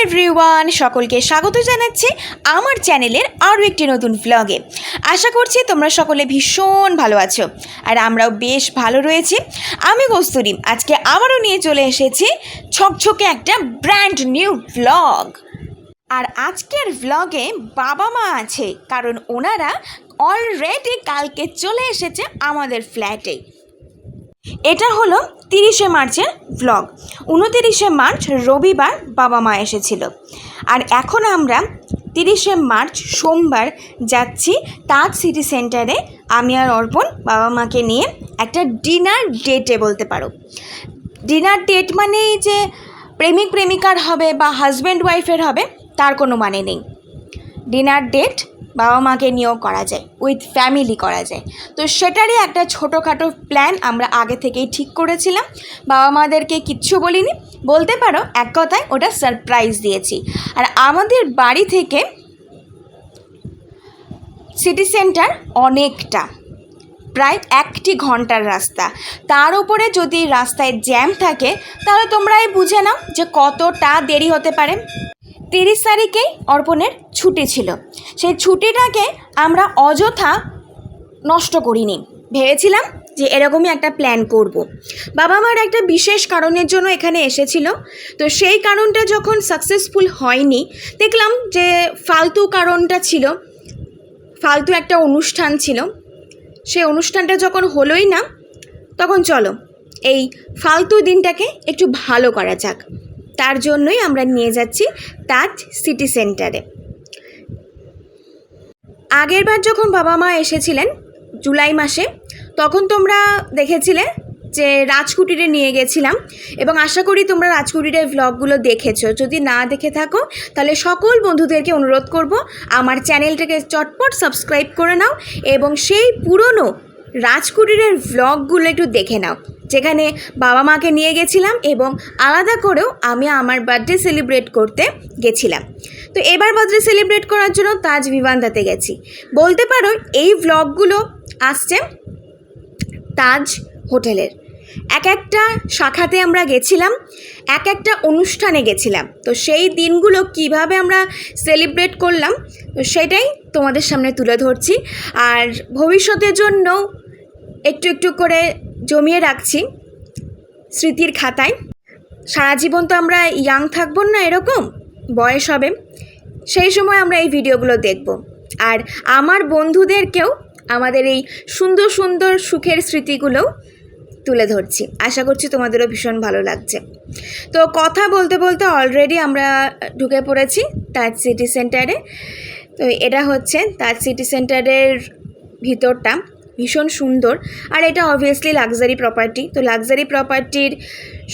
Everyone, সকলকে স্বাগত জানাচ্ছি আমার চ্যানেলের আরও একটি নতুন ভ্লগে। আশা করছি তোমরা সকলে ভীষণ ভালো আছো, আর আমরাও বেশ ভালো রয়েছি। আমি কস্তুরী আজকে আবারও নিয়ে চলে এসেছি ছকছকে একটা ব্র্যান্ড নিউ ভ্লগ। আর আজকের ভ্লগে বাবা মা আছে, কারণ ওনারা অলরেডি কালকে চলে এসেছে আমাদের ফ্ল্যাটে। এটা হলো 30শে মার্চের ভ্লগ। 29শে মার্চ রবিবার বাবা মা এসেছিল, আর এখন আমরা 30শে মার্চ সোমবার যাচ্ছি তাজ সিটি সেন্টারে। আমি আর অর্পণ বাবা মাকে নিয়ে একটা ডিনার ডেটে বলতে পারো। ডিনার ডেট মানেই যে প্রেমিক প্রেমিকার হবে বা হাজব্যান্ড ওয়াইফের হবে তার কোনো মানে নেই। ডিনার ডেট বাবা মাকে নিয়েও করা যায়, উইথ ফ্যামিলি করা যায়। তো সেটারই একটা ছোটোখাটো প্ল্যান আমরা আগে থেকেই ঠিক করেছিলাম। বাবা মাদেরকে কিচ্ছু বলিনি, বলতে পারো এক কথায় ওটা সারপ্রাইজ দিয়েছি। আর আমাদের বাড়ি থেকে সিটি সেন্টার অনেকটা, প্রায় 1 ঘন্টার রাস্তা। তার উপরে যদি রাস্তায় জ্যাম থাকে তাহলে তোমরাই বুঝে নাও যে কতটা দেরি হতে পারে। 30 তারিখেই অর্পণের ছুটি ছিল, সেই ছুটিটাকে আমরা অযথা নষ্ট করিনি। ভেবেছিলাম যে এরকমই একটা প্ল্যান করব। বাবা মার একটা বিশেষ কারণের জন্য এখানে এসেছিল, তো সেই কারণটা যখন সাকসেসফুল হয়নি, দেখলাম যে ফালতু কারণটা ছিল, ফালতু একটা অনুষ্ঠান ছিল। সেই অনুষ্ঠানটা যখন হলোই না, তখন চলো এই ফালতু দিনটাকে একটু ভালো করা যাক। তার জন্যই আমরা নিয়ে যাচ্ছি তাজ সিটি সেন্টারে। আগেরবার যখন বাবা মা এসেছিলেন জুলাই মাসে, তখন তোমরা দেখেছিলে যে রাজকুটিরে নিয়ে গেছিলাম, এবং আশা করি তোমরা রাজকুটিরের ভ্লগগুলো দেখেছো। যদি না দেখে থাকো তাহলে সকল বন্ধুদেরকে অনুরোধ করব আমার চ্যানেলটাকে চটপট সাবস্ক্রাইব করে নাও এবং সেই পুরনো রাজকুটিরের ভ্লগগুলো একটু দেখে নাও, যেখানে বাবা মাকে নিয়ে গেছিলাম এবং আলাদা করেও আমি আমার বার্থডে সেলিব্রেট করতে গেছিলাম। তো এবার বার্থডে সেলিব্রেট করার জন্য তাজ ভিভান্তাতে গেছি। বলতে পারো এই ভ্লগগুলো আসছে তাজ হোটেলের এক একটা শাখাতে আমরা গেছিলাম, এক একটা অনুষ্ঠানে গেছিলাম। তো সেই দিনগুলো কিভাবে আমরা সেলিব্রেট করলাম তো সেটাই তোমাদের সামনে তুলে ধরছি। আর ভবিষ্যতের জন্য একটু একটু করে জমিয়ে রাখছি স্মৃতির খাতায়। সারা জীবন তো আমরা ইয়াং থাকবো না, এরকম বয়স হবে, সেই সময় আমরা এই ভিডিওগুলো দেখব। আর আমার বন্ধুদেরকেও আমাদের এই সুন্দর সুন্দর সুখের স্মৃতিগুলোও তুলে ধরছি। আশা করছি তোমাদেরও ভীষণ ভালো লাগছে। তো কথা বলতে বলতে অলরেডি আমরা ঢুকে পড়েছি তাজ সিটি সেন্টারে। তো এটা হচ্ছে তাজ সিটি সেন্টারের ভিতরটা, ভীষণ সুন্দর। আর এটা অবভিয়াসলি লাক্সারি প্রপার্টি। তো লাক্সারি প্রপার্টির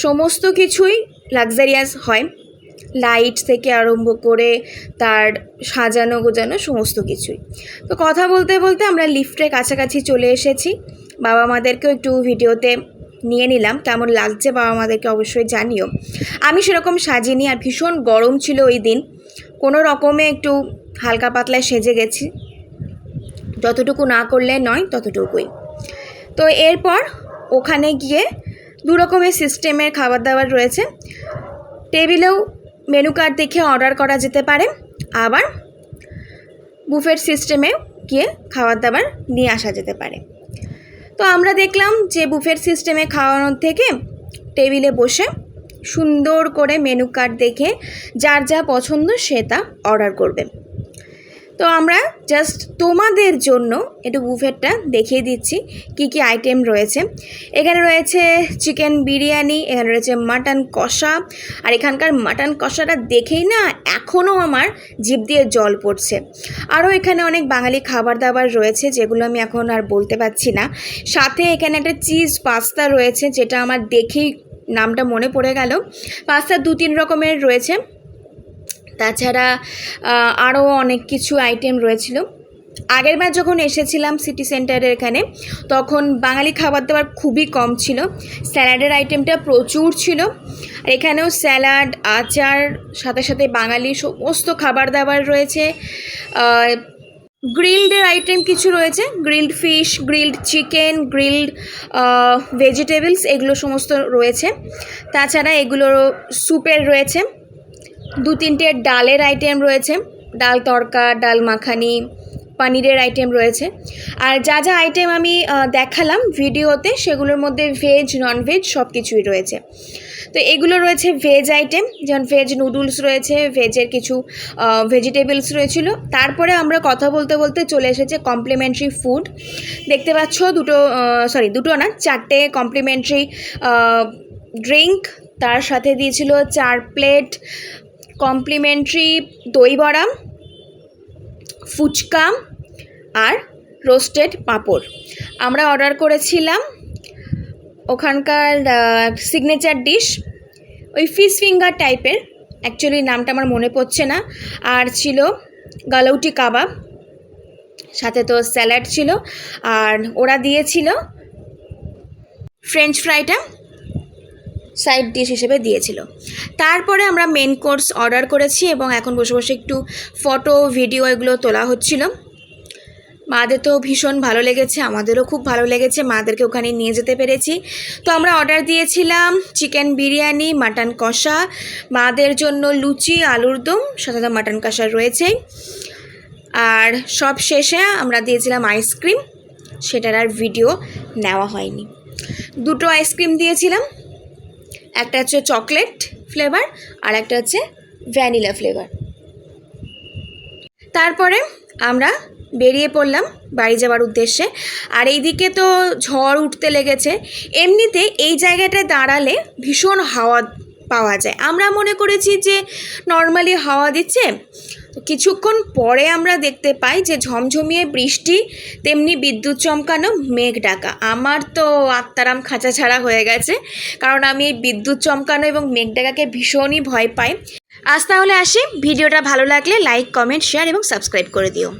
সমস্ত কিছুই লাক্সারিয়াস হয়, লাইট থেকে আরম্ভ করে তার সাজানো গোজানো সমস্ত কিছুই। তো কথা বলতে বলতে আমরা লিফটের কাছাকাছি চলে এসেছি। বাবা মাদেরকেও একটু ভিডিওতে নিয়ে নিলাম, কেমন লাগছে বাবা মাদেরকে অবশ্যই জানিও। আমি সেরকম সাজিনি, আর ভীষণ গরম ছিল ওই দিন, কোনো রকমে একটু হালকা পাতলা সেজে গেছি, যতটুকু না করলে নয় ততটুকুই। তো এরপর ওখানে গিয়ে 2 রকমের সিস্টেমের খাবার দাবার রয়েছে। টেবিলেও মেনু কার্ড দেখে অর্ডার করা যেতে পারে, আবার বুফেট সিস্টেমেও গিয়ে খাবার দাবার নিয়ে আসা যেতে পারে। তো আমরা দেখলাম যে বুফেট সিস্টেমে খাওয়ানোর থেকে টেবিলে বসে সুন্দর করে মেনু কার্ড দেখে যার যা পছন্দ সে তা অর্ডার করবে। তো আমরা জাস্ট তোমাদের জন্য একটু বুফেটটা দেখিয়ে দিচ্ছি কি কি আইটেম রয়েছে। এখানে রয়েছে চিকেন বিরিয়ানি, এখানে রয়েছে মাটন কষা। আর এখানকার মাটন কষাটা দেখেই না এখনও আমার জিভ দিয়ে জল পড়ছে। আরও এখানে অনেক বাঙালি খাবার দাবার রয়েছে যেগুলো আমি এখন আর বলতে পারছি না। সাথে এখানে একটা চিজ পাস্তা রয়েছে, যেটা আমার দেখেই নামটা মনে পড়ে গেল। পাস্তা 2-3 রকমের রয়েছে, তাছাড়া আরও অনেক কিছু আইটেম রয়েছিল। আগেরবার যখন এসেছিলাম সিটি সেন্টারের এখানে, তখন বাঙালি খাবার দাবার খুবই কম ছিল, স্যালাডের আইটেমটা প্রচুর ছিল। আর এখানেও স্যালাড, আচার, সাথে সাথে বাঙালি সমস্ত খাবার দাবার রয়েছে। গ্রিলডের আইটেম কিছু রয়েছে, grilled fish, grilled chicken, grilled vegetables, এগুলো সমস্ত রয়েছে। তাছাড়া এগুলো স্যুপের রয়েছে। 2-3টে ডালের আইটেম রয়েছে, ডাল তড়কা, ডাল মাখানি, পনিরের আইটেম রয়েছে। আর যা যা আইটেম আমি দেখালাম ভিডিওতে সেগুলোর মধ্যে ভেজ ননভেজ সব কিছুই রয়েছে। তো এগুলো রয়েছে ভেজ আইটেম, যেমন ভেজ নুডলস রয়েছে, ভেজের কিছু ভেজিটেবলস রয়েছিল। তারপরে আমরা কথা বলতে বলতে চলে এসেছে কমপ্লিমেন্টারি ফুড। দেখতে পাচ্ছ দুটো না 4টে কমপ্লিমেন্টারি ড্রিঙ্ক, তার সাথে দিয়েছিল 4 প্লেট কমপ্লিমেন্টারি দই বড়া, ফুচকা আর রোস্টেড পাঁপড়। আমরা অর্ডার করেছিলাম ওখানকার সিগনেচার ডিশ, ওই ফিশ ফিঙ্গার টাইপের, অ্যাকচুয়ালি নামটা আমার মনে পড়ছে না। আর ছিল গালৌটি কাবাব, সাথে তো স্যালাড ছিল, আর ওরা দিয়েছিল ফ্রেঞ্চ ফ্রাইটা সাইড ডিশ হিসেবে দিয়েছিল। তারপরে আমরা মেন কোর্স অর্ডার করেছি এবং এখন বসে বসে একটু ফটো ভিডিও এগুলো তোলা হচ্ছিল। মাদের তো ভীষণ ভালো লেগেছে, আমাদেরও খুব ভালো লেগেছে, মাদেরকে ওখানে নিয়ে যেতে পেরেছি। তো আমরা অর্ডার দিয়েছিলাম চিকেন বিরিয়ানি, মাটন কষা, মাদের জন্য লুচি, আলুর দম, সাথে তো মাটন কষা রয়েছে। আর সব শেষে আমরা দিয়েছিলাম আইসক্রিম, সেটার আর ভিডিও নেওয়া হয়নি। 2টো আইসক্রিম দিয়েছিলাম, একটা হচ্ছে চকলেট ফ্লেভার আর একটা হচ্ছে ভ্যানিলা ফ্লেভার। তারপরে আমরা বেরিয়ে পড়লাম বাড়ি যাওয়ার উদ্দেশ্যে। আর এইদিকে তো ঝড় উঠতে লেগেছে। এমনিতে এই জায়গাটায় দাঁড়ালে ভীষণ হাওয়া পাওয়া যায়, আমরা মনে করেছি যে নর্মালি হাওয়া দিচ্ছে। কিছুক্ষণ পরে আমরা দেখতে পাই যে ঝমঝমিয়ে বৃষ্টি, তেমনি বিদ্যুৎ চমকানো, মেঘ ডাকা। আমার তো আত্মারাম খাঁচা ছাড়া হয়ে গেছে, কারণ আমি এই বিদ্যুৎ চমকানো এবং মেঘ ডাকাকে ভীষণই ভয় পাই। আজ তাহলে আসি, ভিডিওটা ভালো লাগলে লাইক, কমেন্ট, শেয়ার এবং সাবস্ক্রাইব করে দিও।